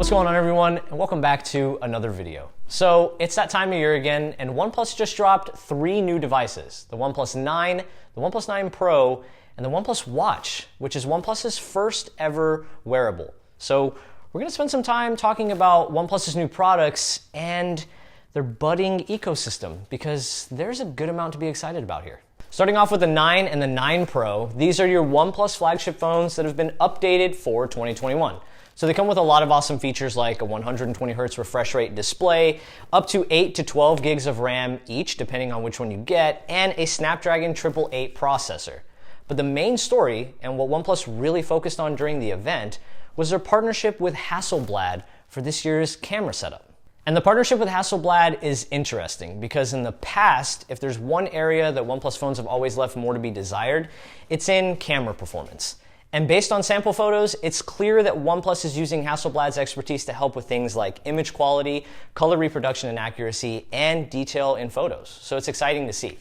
What's going on, everyone, and welcome back to another video. So it's that time of year again, and OnePlus just dropped 3 new devices: the OnePlus 9, the OnePlus 9 Pro, and the OnePlus Watch, which is OnePlus's first ever wearable. So we're going to spend some time talking about OnePlus's new products and their budding ecosystem, because there's a good amount to be excited about here. Starting off with the 9 and the 9 Pro, these are your OnePlus flagship phones that have been updated for 2021. So they come with a lot of awesome features like a 120 Hz refresh rate display, up to 8 to 12 gigs of RAM each, depending on which one you get, and a Snapdragon 888 processor. But the main story, and what OnePlus really focused on during the event, was their partnership with Hasselblad for this year's camera setup. And the partnership with Hasselblad is interesting because in the past, if there's one area that OnePlus phones have always left more to be desired, it's in camera performance. And based on sample photos, it's clear that OnePlus is using Hasselblad's expertise to help with things like image quality, color reproduction and accuracy, and detail in photos. So it's exciting to see.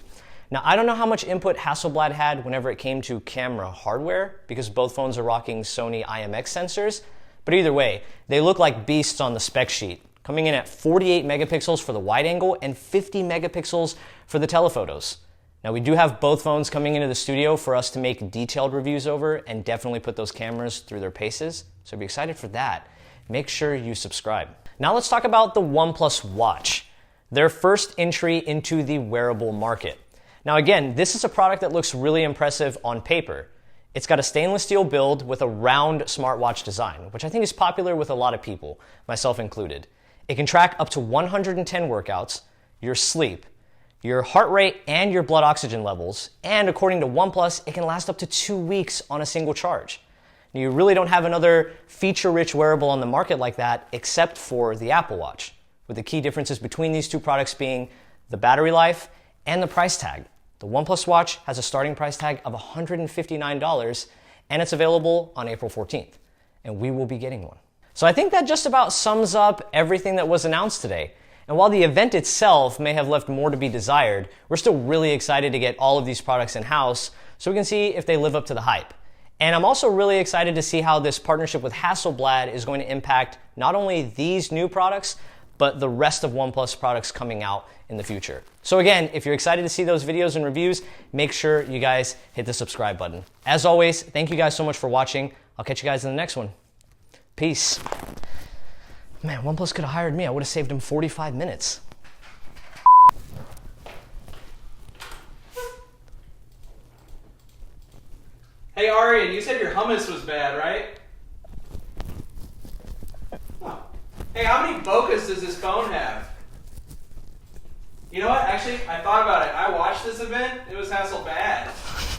Now, I don't know how much input Hasselblad had whenever it came to camera hardware, because both phones are rocking Sony IMX sensors, but either way, they look like beasts on the spec sheet, coming in at 48 megapixels for the wide angle and 50 megapixels for the telephotos. Now, we do have both phones coming into the studio for us to make detailed reviews over and definitely put those cameras through their paces, so be excited for that. Make sure you subscribe. Now let's talk about the OnePlus Watch, their first entry into the wearable market. Now again, this is a product that looks really impressive on paper. It's got a stainless steel build with a round smartwatch design, which I think is popular with a lot of people, myself included. It can track up to 110 workouts, your sleep, your heart rate, and your blood oxygen levels. And according to OnePlus, it can last up to 2 weeks on a single charge. Now, you really don't have another feature-rich wearable on the market like that except for the Apple Watch, with the key differences between these two products being the battery life and the price tag. The OnePlus Watch has a starting price tag of $159, and it's available on April 14th, and we will be getting one. So I think that just about sums up everything that was announced today. And while the event itself may have left more to be desired, we're still really excited to get all of these products in-house so we can see if they live up to the hype. And I'm also really excited to see how this partnership with Hasselblad is going to impact not only these new products, but the rest of OnePlus products coming out in the future. So again, if you're excited to see those videos and reviews, make sure you guys hit the subscribe button. As always, thank you guys so much for watching. I'll catch you guys in the next one. Peace. Man, OnePlus could have hired me. I would have saved him 45 minutes. Hey Arian, you said your hummus was bad, right? Oh. Hey, how many bokehs does this phone have? You know what? Actually, I thought about it. I watched this event. It was hassle bad.